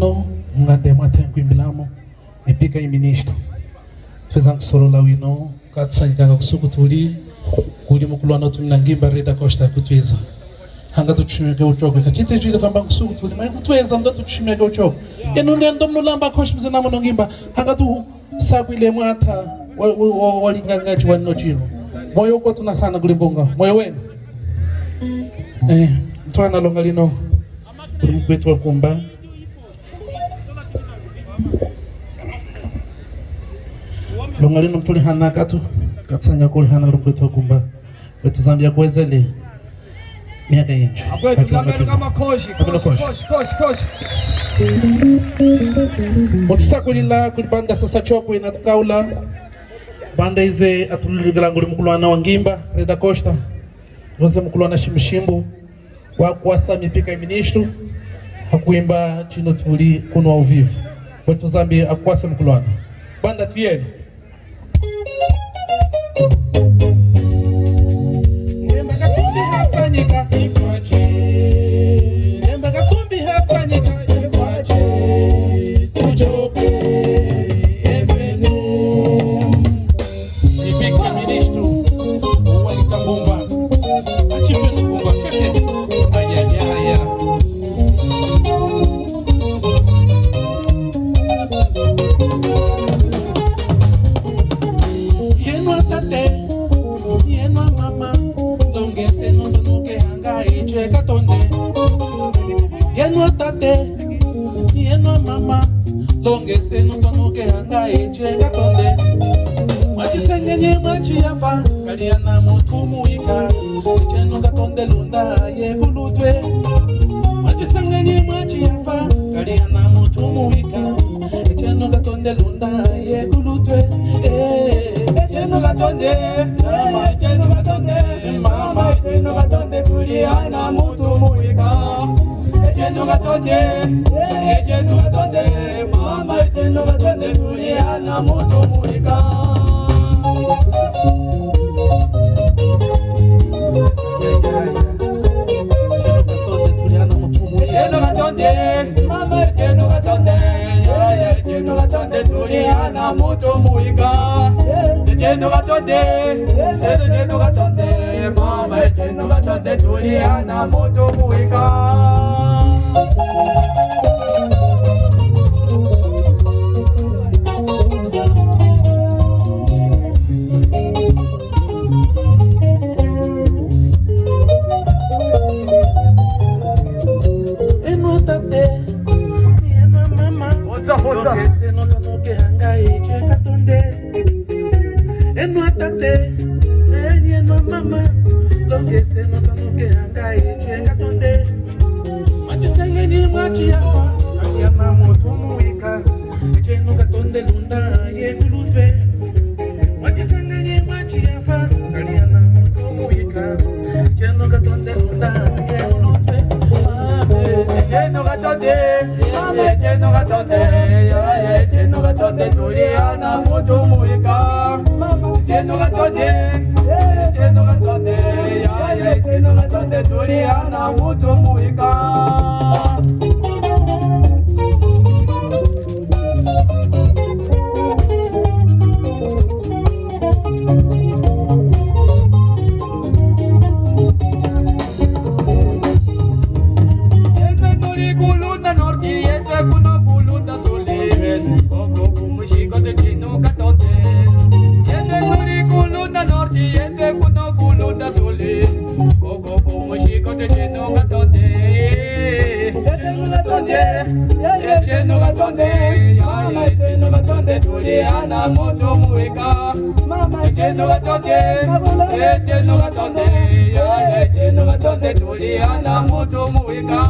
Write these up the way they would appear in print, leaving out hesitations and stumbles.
No, ngande matengu imilamo nipika iministo tweza kusorola wino katsanyika kusuku tuli kuli mukulwana tumina ngimba reda costa kutweza hanga tuchimeka uchoko kachite jile famba kusuku tuli mai kutweza ndo tuchimeka uchoko eno ndendo mnulamba koshmize namo ngimba hanga tu sakwile mwata walingangaji wanno chino moyo kwa tunasana kulimbonga moyo wenu ntwana longa lino kuli mkwetu wa kumba longalino mtuli hana katu katsanya kuli hana rukwetu kumba wetu Zambia kwezele miaka yinji akwetu lamelo kama koshi mutista kulila kulibanda sasa choko inatukaula banda ize atulugala nguli mukulwana wa ngimba reda costa roze mukulwana shimshimbu wa kuasa mipika iministru hakuimba chino tuli kuno au vivu wetu Zambia akwasa mukulwana banda tieni Yeno mama longe seno tonoke hanga echenga tonde mwachisengenye mwachiyafa kaliana mutumuika cheno gatonde lunda yebulutwe mwachisengenye mwachiyafa kaliana mutumuika cheno gatonde lunda yebulutwe cheno gatonde mama cheno gatonde kuliana mutumuika Echeno gatonde, mama echeno gatonde, tuliana mutu muika. Echeno gatonde, mama echeno gatonde, echeno gatonde, tuliana mutu muika. Echeno gatonde, mama echeno gatonde, tuliana mutu muika. Tuliana mutu muika Cheno gatonde tuliana mutu muika Tuliana mutu muika Echeno gatonde tuliana mutu muika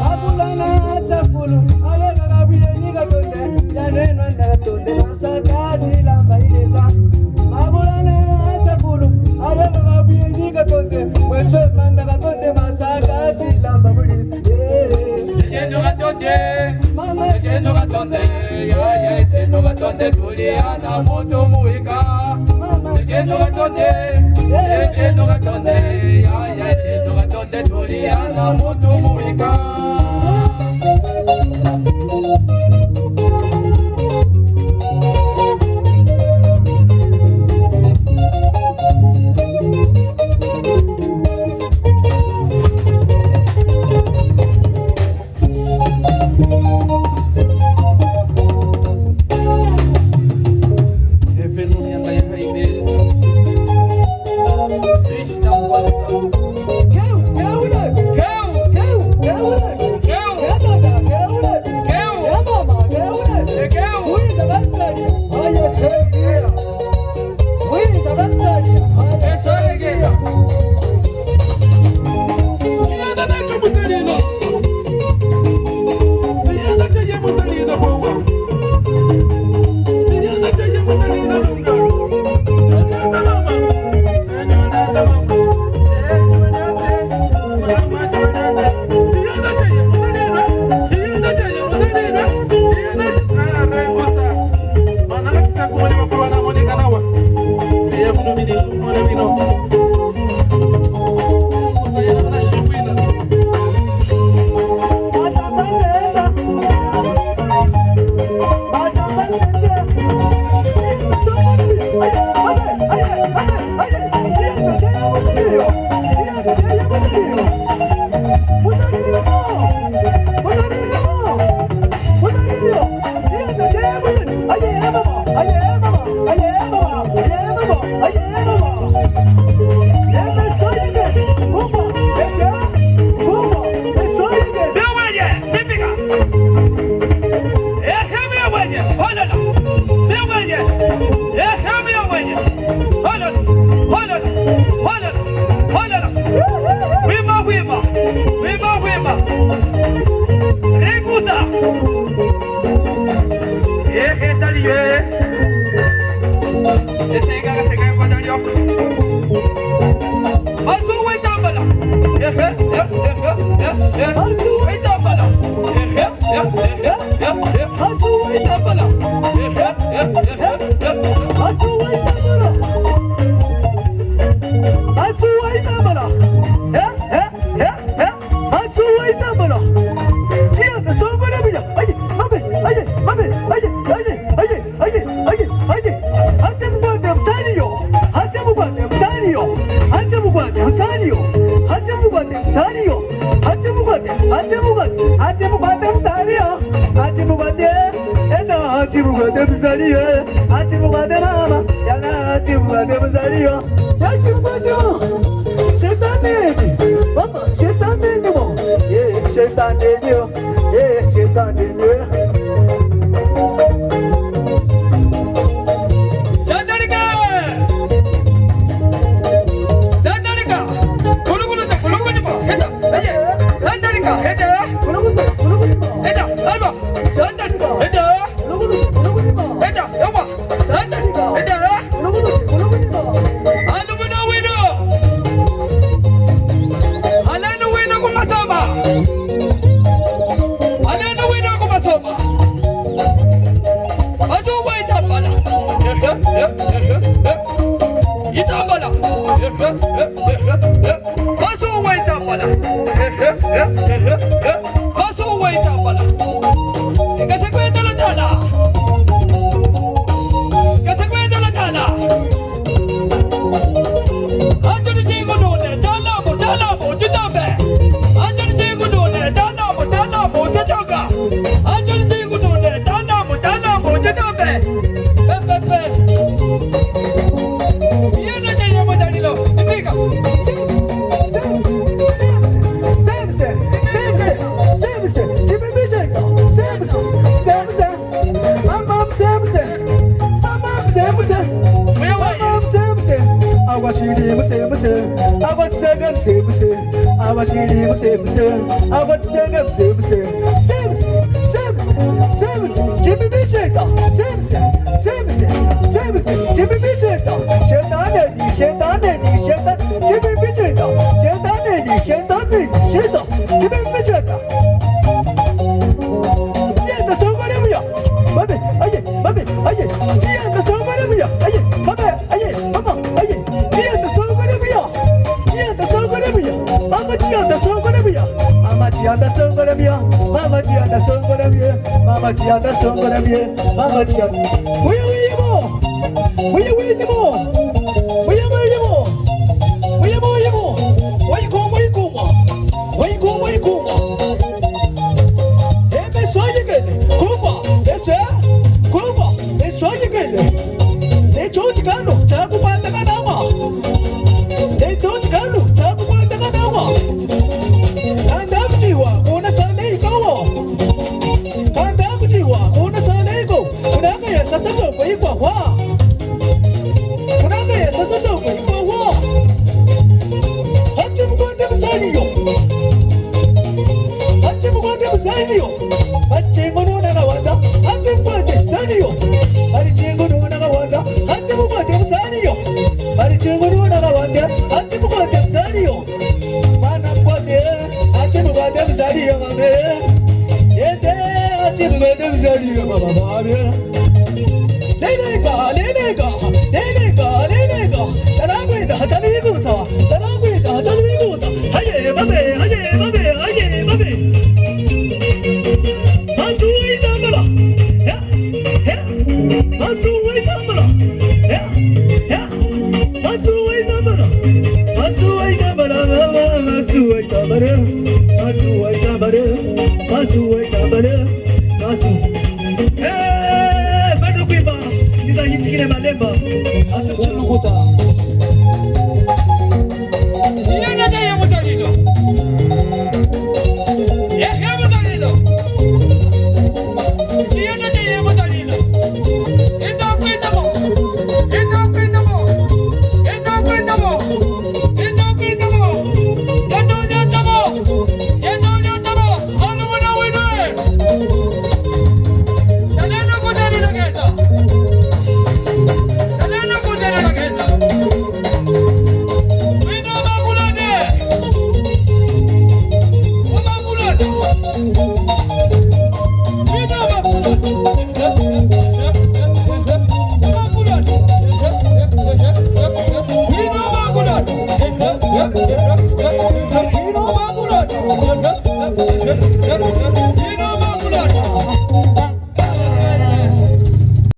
Mabulana asafulu Alega gabiye niga tonde Yaneno ndaga tonde Nasakati lamba ileza Mabulana asafulu Alega gabiye niga tonde Wese mandaga tonde Masakati lamba ileza Echeno gatonde tuliana mutu muika Echeno gatonde tuliana mutu muika Kuna mzaliga baba baba. Nenega. Taragwida taliguta. Haye babe. Masuwaita mala. Masuwaita mala. Bado kuiba. Sisa hitikine malemba. Atuchulukuta. Yana jaya muzalilo. Ya muzalilo. Yana jaya muzalilo. Enda kwenda mo. Yeah.